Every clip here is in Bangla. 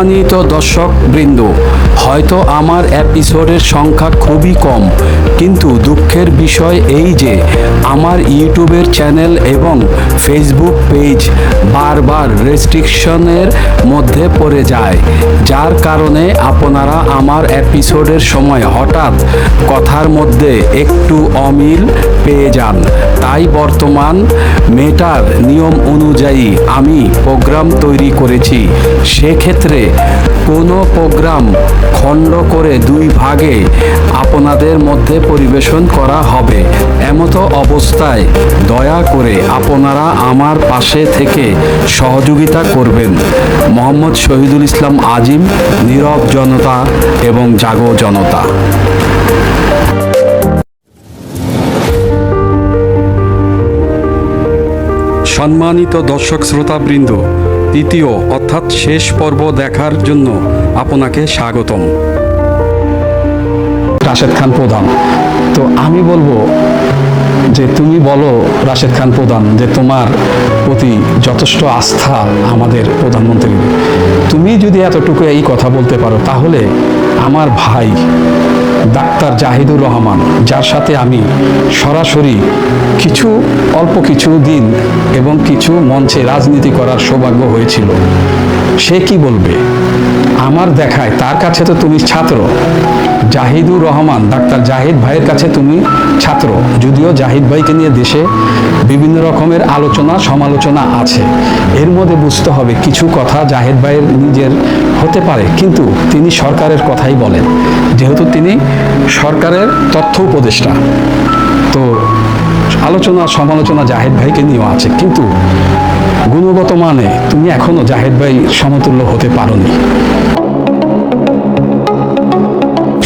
সম্মানিত দর্শক বৃন্দ, হয়তো আমার এপিসোডের সংখ্যা খুবই কম, কিন্তু দুঃখের বিষয় এই যে আমার ইউটিউবের চ্যানেল এবং ফেসবুক পেজ বারবার রেস্ট্রিকশনের মধ্যে পড়ে যায়, যার কারণে আপনারা আমার এপিসোডের সময় হঠাৎ কথার মধ্যে একটু অমিল পেয়ে যান। তাই বর্তমান মেটার নিয়ম অনুযায়ী আমি প্রোগ্রাম তৈরি করেছি। সেক্ষেত্রে কোনো প্রোগ্রাম খণ্ড করে দুই ভাগে আপনাদের মধ্যে পরিবেশন করা হবে। এমতো অবস্থায় দয়া করে আপনারা আমার পাশে থেকে সহযোগিতা করবেন। মোহাম্মদ শহীদুল ইসলাম আজিম, নীরব জনতা এবং জাগো জনতা। সম্মানিত দর্শক শ্রোতাবৃন্দ, তৃতীয় অর্থাৎ শেষ পর্ব দেখার জন্য আপনাকে স্বাগতম। রাশেদ খান প্রধান, তো আমি বলবো যে তুমি বলো রাশেদ খান প্রধান যে তোমার প্রতি যথেষ্ট আস্থা আমাদের প্রধানমন্ত্রীর। তুমি যদি এতটুকু এই কথা বলতে পারো, তাহলে আমার ভাই ডাক্তার জাহিদুর রহমান, যার সাথে আমি সরাসরি অল্প কিছু দিন এবং কিছু মঞ্চে রাজনীতি করার সৌভাগ্য হয়েছিল, সে কি বলবে? আমার দেখায় তার কাছে তো তুমি ছাত্র। জাহিদুর রহমান, ডাক্তার জাহিদ ভাইয়ের কাছে তুমি ছাত্র, যদিও জাহিদ ভাইকে নিয়ে দেশে বিভিন্ন রকমের আলোচনা সমালোচনা আছে। এর মধ্যে বুঝতে হবে কিছু কথা জাহিদ ভাইয়ের নিজের হতে পারে, কিন্তু তিনি সরকারের কথাই বলেন, যেহেতু তিনি সরকারের তথ্য উপদেষ্টা। তো আলোচনা সমালোচনা জাহিদ ভাইকে নিয়েও আছে, কিন্তু গুণগত মানে তুমি এখনো জাহিদ ভাই সমতুল্য হতে পারোনি।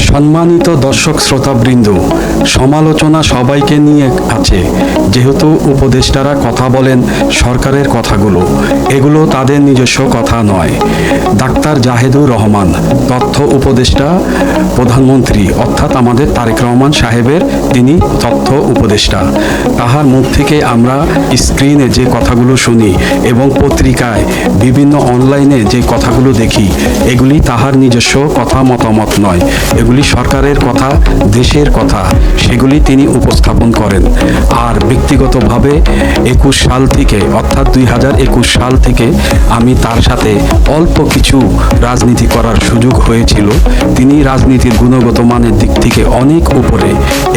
সম্মানিত দর্শক শ্রোতাবৃন্দ, সমালোচনা সবাইকে নিয়ে আছে, যেহেতু উপদেষ্টারা কথা বলেন সরকারের কথাগুলো, এগুলো তাদের নিজস্ব কথা নয়। ডাক্তার জাহিদুর রহমান তথ্য উপদেষ্টা প্রধানমন্ত্রী, অর্থাৎ আমাদের তারেক রহমান সাহেবের তিনি তথ্য উপদেষ্টা। তাহার মুখ থেকে আমরা স্ক্রিনে যে কথাগুলো শুনি এবং পত্রিকায় বিভিন্ন অনলাইনে যে কথাগুলো দেখি, এগুলি তাহার নিজস্ব কথা মতামত নয়, এগুলি সরকারের কথা, দেশের কথা, সেগুলি তিনি উপস্থাপন করেন। আর ব্যক্তিগতভাবে 21 সাল থেকে, অর্থাৎ 2021 সাল থেকে আমি তার সাথে অল্প কিছু রাজনীতি করার সুযোগ হয়েছিল। তিনি রাজনীতির গুণগত মানের দিক থেকে অনেক উপরে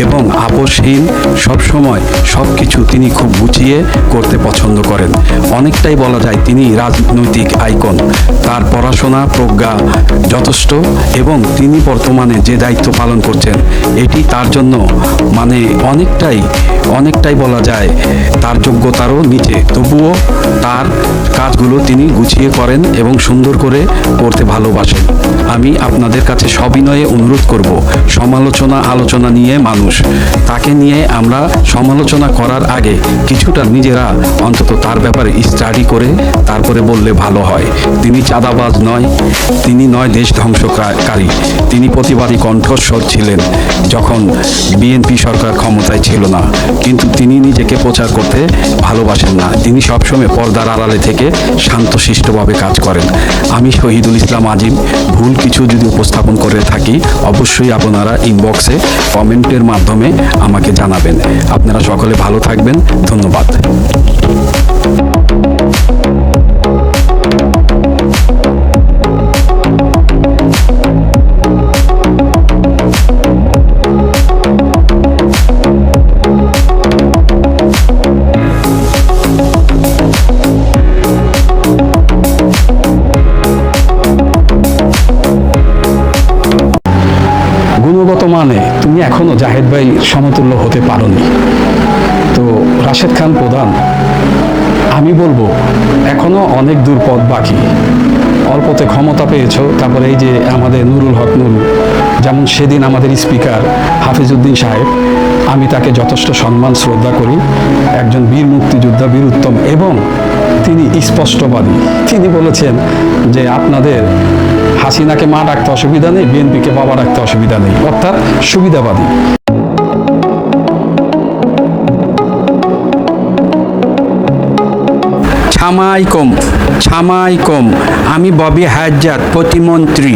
এবং আপোষহীন, সবসময় সব কিছু তিনি খুব গুছিয়ে করতে পছন্দ করেন। অনেকটাই বলা যায় তিনি রাজনৈতিক আইকন। তার পড়াশোনা প্রজ্ঞা যথেষ্ট এবং তিনি বর্তমানে যে দায়িত্ব পালন করছেন, এটি তার জন্য মানে অনেকটাই বলা যায় তার যোগ্যতারও নিচে। তবুও তার কাজগুলো তিনি গুছিয়ে করেন এবং সুন্দর করে করতে ভালোবাসেন। আমি আপনাদের কাছে সবিনয়ে অনুরোধ করব, সমালোচনা আলোচনা নিয়ে মানুষ, তাকে নিয়ে আমরা সমালোচনা করার আগে কিছুটা নিজেরা অন্তত তার ব্যাপারে স্টাডি করে তারপরে বললে ভালো হয়। তিনি চাঁদাবাজ নয়, তিনি নয় দেশ ধ্বংসকারী। তিনি প্রতিবাদী কণ্ঠস্বর ছিলেন যখন বিএনপি সরকার ক্ষমতায় ছিল না, কিন্তু তিনি নিজেকে প্রচার করতে ভালোবাসেন না। তিনি সবসময় পর্দার আড়ালে থেকে শান্তশিষ্টভাবে কাজ করেন। আমি শহীদুল ইসলাম আজিম ভুল কিছু যদি উপস্থাপন করে থাকি, অবশ্যই আপনারা ইনবক্সে কমেন্টের মাধ্যমে আমাকে জানাবেন। আপনারা সকলে ভালো থাকবেন, ধন্যবাদ। গুণগত মানে তুমি এখনো জাহিদ ভাই সমতুল্য হতে পারোনি। তো রাশেদ খান প্রধান, আমি বলবো এখনো অনেক দূর পথ বাকি। অল্পতে ক্ষমতা পেয়েছো, তারপরে এই যে আমাদের নুরুল হক নুরু, যেমন সেদিন আমাদের স্পিকার হাফিজউদ্দিন সাহেব, আমি তাকে যথেষ্ট সম্মান শ্রদ্ধা করি। একজন বীর মুক্তিযোদ্ধা, বীর উত্তম, এবং তিনি স্পষ্টবাদী। তিনি বলেছেন যে আপনাদের হাসিনাকে মা ডাকতে অসুবিধা নেই, বিএনপিকে বাবা ডাকতে অসুবিধা নেই, অর্থাৎ সুবিধাবাদী। ছামাইকম। ছামাইকম, আমি ববি হাজ্জাদ, প্রতিমন্ত্রী।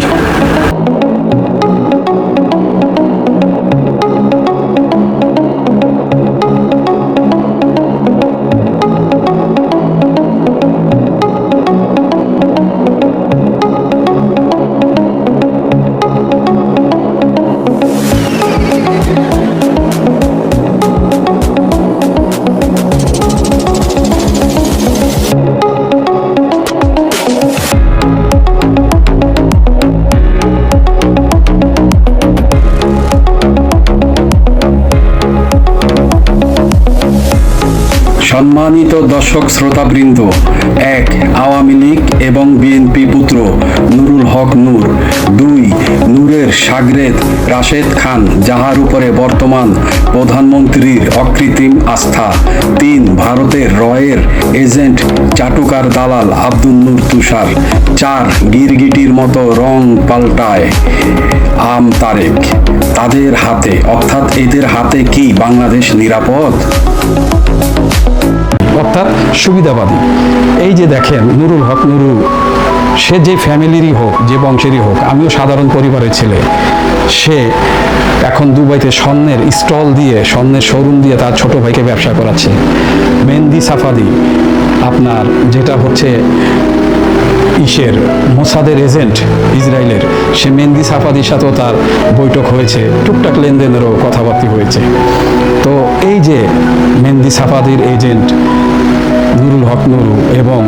সম্মানিত দর্শক শ্রোতাবৃন্দ, এক, আওয়ামী লীগ এবং বিএনপি পুত্র নুরুল হক নূর। দুই, নূরের শাগরেদ রাশেদ খান, যাহার উপরে বর্তমান প্রধানমন্ত্রীর অকৃত্রিম আস্থা। তিন, ভারতের রয়ের এজেন্ট চাটুকার দালাল আব্দুল নূর তুষার। চার, গিরগিটির মতো রং পাল্টায় আম তারেক। তাদের হাতে, অর্থাৎ এদের হাতে কি বাংলাদেশ নিরাপদ? অর্থাৎ সুবিধাবাদী। এই যে দেখেন নুরুল হক নুরু, সে যে ফ্যামিলিরই হোক, যে বংশেরই হোক, আমিও সাধারণ পরিবারের ছেলে, সে এখন দুবাইতে স্বর্ণের স্টল দিয়ে, স্বর্ণের শোরুম দিয়ে তার ছোট ভাইকে ব্যবসা করাচ্ছে। মেহেদি সাফাদি, আপনার যেটা হচ্ছে ইসের মোসাদের এজেন্ট ইসরায়েলের, সে মেহেদি সাফাদির সাথেও তার বৈঠক হয়েছে, টুকটাক লেনদেনেরও কথাবার্তা হয়েছে। তো এই যে মেহেদি সাফাদির এজেন্ট নুরুল হক নুরু এবং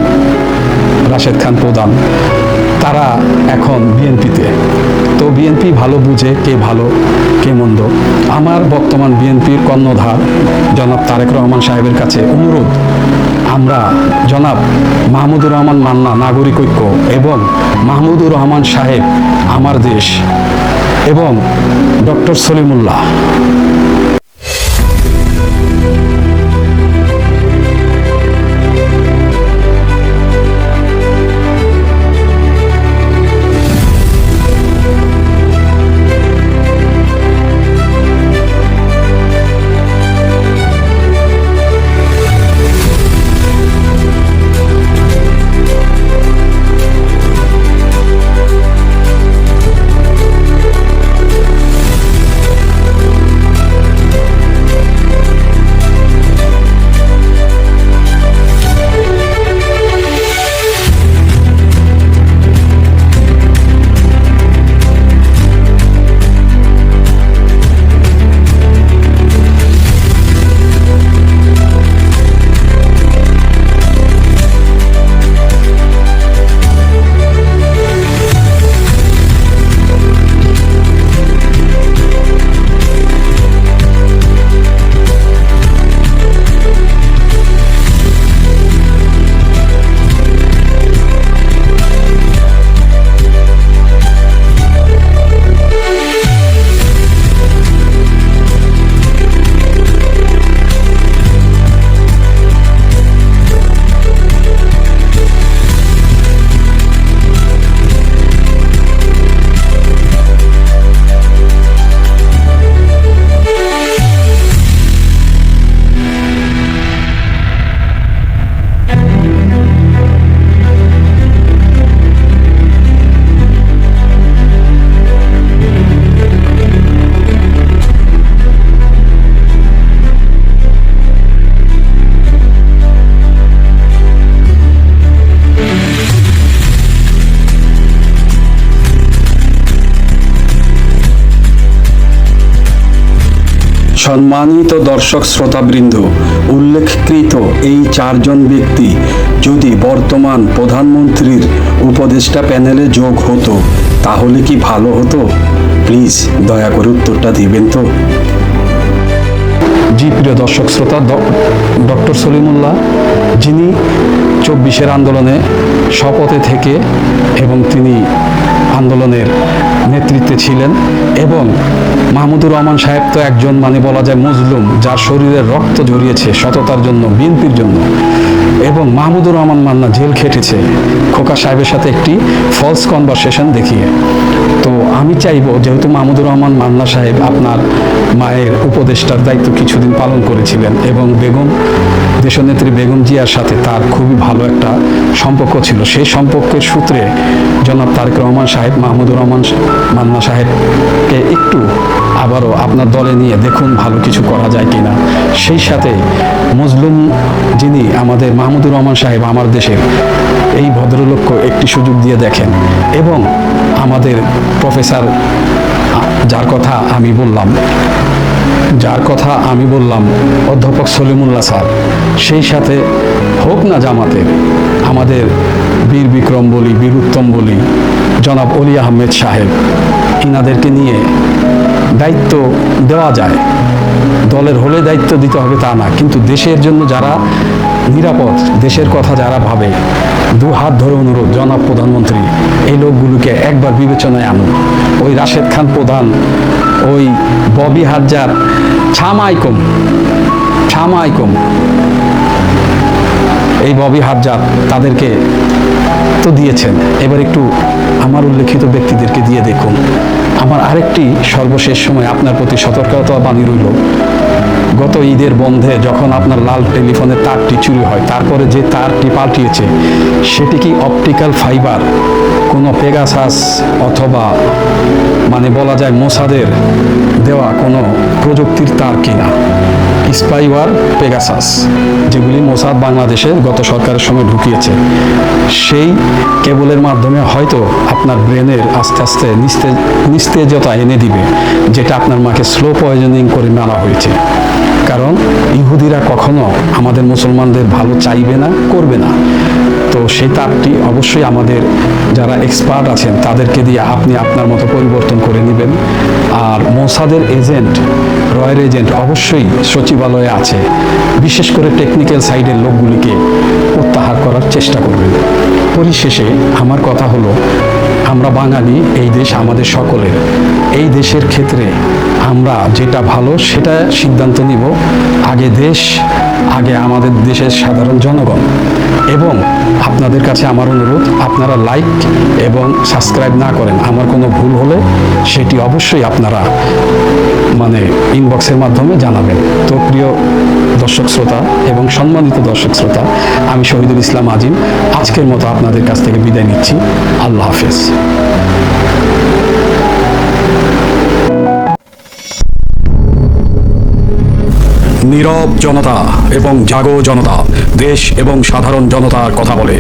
রাশেদ খান প্রধান, তারা এখন বিএনপিতে। তো বিএনপি ভালো বুঝে কে ভালো কে মন্দ। আমার বর্তমান বিএনপির কর্ণধার জনাব তারেক রহমান সাহেবের কাছে অনুরোধ, আমরা জনাব মাহমুদুর রহমান মান্না নাগরিক ঐক্য এবং মাহমুদুর রহমান সাহেব আমার দেশ এবং ডক্টর সলিমুল্লাহ, সম্মানিত দর্শক শ্রোতাবৃন্দ, উল্লেখকৃত এই চারজন ব্যক্তি যদি বর্তমান প্রধানমন্ত্রীর উপদেষ্টা প্যানেলে যোগ হতো তাহলে কি ভালো হতো? প্লিজ দয়া করে উত্তরটা দিবেন তো। জি প্রিয় দর্শক শ্রোতা, ডক্টর সলিমুল্লাহ, যিনি 24-এর আন্দোলনে শপথে থেকে এবং তিনি আন্দোলনের নেতৃত্বে ছিলেন এবং মাহমুদুর রহমান সাহেব তো একজন মানে বলা যায় মজলুম, যার শরীরের রক্ত ঝরিয়েছে সততার জন্য, বিএনপির জন্য। এবং মাহমুদুর রহমান মান্না জেল খেটেছে খোকা সাহেবের সাথে একটি ফলস কনভারসেশন দেখিয়ে। তো আমি চাইবো, যেহেতু মাহমুদুর রহমান মান্না সাহেব আপনার মায়ের উপদেষ্টার দায়িত্ব কিছুদিন পালন করেছিলেন এবং বেগম দেশনেত্রী বেগম জিয়ার সাথে তার খুবই ভালো একটা সম্পর্ক ছিল, সেই সম্পর্কের সূত্রে জনাব তারেক রহমান সাহেব মাহমুদুর রহমান মান্না সাহেবকে একটু আবারও আপনার দলে নিয়ে দেখুন ভালো কিছু করা যায় কিনা। সেই সাথে মজলুম যিনি আমাদের মাহমুদুর রহমান সাহেব আমার দেশের, এই ভদ্রলোককে একটি সুযোগ দিয়ে দেখেন। এবং আমাদের প্রফেসর যার কথা আমি বললাম অধ্যাপক সলিমুল্লাহ স্যার, সেই সাথে হোক না জামাতের আমাদের বীর বিক্রম বলি, বীর উত্তম বলি, জনাব অলি আহমেদ সাহেব, ইনাদেরকে নিয়ে দায়িত্ব দেওয়া যায়। দলের হলে দায়িত্ব দিতে হবে তা না, কিন্তু দেশের জন্য যারা নিরাপদ, দেশের কথা যারা ভাবে, দু হাত ধরে অনুরোধ জনাব প্রধানমন্ত্রী, এই লোকগুলোকে একবার বিবেচনায় আনুন। ওই রাশেদ খান প্রধান, ওই ববি হাজ্জার, ছামাইকুম এই ববি হাজ্জার, তাদেরকে তো দিয়েছেন, এবার একটু আমার উল্লেখিত ব্যক্তিদেরকে দিয়ে দেখুন। আমার আরেকটি সর্বশেষ সময় আপনার প্রতি সতর্কতা বাণী রইল। গত ঈদের বন্ধে যখন আপনার লাল টেলিফোনের তারটি চুরি হয়, তারপরে যে তারটি পাল্টিয়েছে সেটি কি অপটিক্যাল ফাইবার, কোনো পেগাসাস অথবা মানে বলা যায় মোসাদের দেওয়া কোনো প্রযুক্তির তার কিনা? স্পাইওয়ার, পেগাসাস, যেগুলি মোসাদ বাংলাদেশের গত সরকারের সময় ঢুকিয়েছে, সেই কেবলের মাধ্যমে হয়তো আপনার ব্রেনের আস্তে আস্তে নিস্তেজতা এনে দিবে, যেটা আপনার মাকে স্লো পয়জনিং করে মারা হয়েছে। কারণ ইহুদিরা কখনো আমাদের মুসলমানদের ভালো চাইবে না, করবে না। তো সেই তারটি অবশ্যই আমাদের যারা এক্সপার্ট আছেন তাদেরকে দিয়ে আপনি আপনার মতো পরিবর্তন করে নেবেন। আর মোসাদের এজেন্ট, রয়ের এজেন্ট অবশ্যই সচিবালয়ে আছে, বিশেষ করে টেকনিক্যাল সাইডের লোকগুলিকে প্রত্যাহার করার চেষ্টা করবেন। পরিশেষে আমার কথা হলো, আমরা বাঙালি, এই দেশ আমাদের সকলের। এই দেশের ক্ষেত্রে আমরা যেটা ভালো সেটা সিদ্ধান্ত নিব। আগে দেশ, আগে আমাদের দেশের সাধারণ জনগণ। এবং আপনাদের কাছে আমার অনুরোধ, আপনারা লাইক এবং সাবস্ক্রাইব না করেন, আমার কোনো ভুল হলে সেটি অবশ্যই আপনারা মানে ইনবক্সের মাধ্যমে জানাবেন। তো প্রিয় দর্শক শ্রোতা এবং সম্মানিত দর্শক শ্রোতা, আমি শহীদুল ইসলাম আজিম আজকের মতো আপনাদের কাছ থেকে বিদায় নিচ্ছি। আল্লাহ হাফেজ। নীরব জনতা এবং জাগো জনতা দেশ এবং সাধারণ জনতার কথা বলে।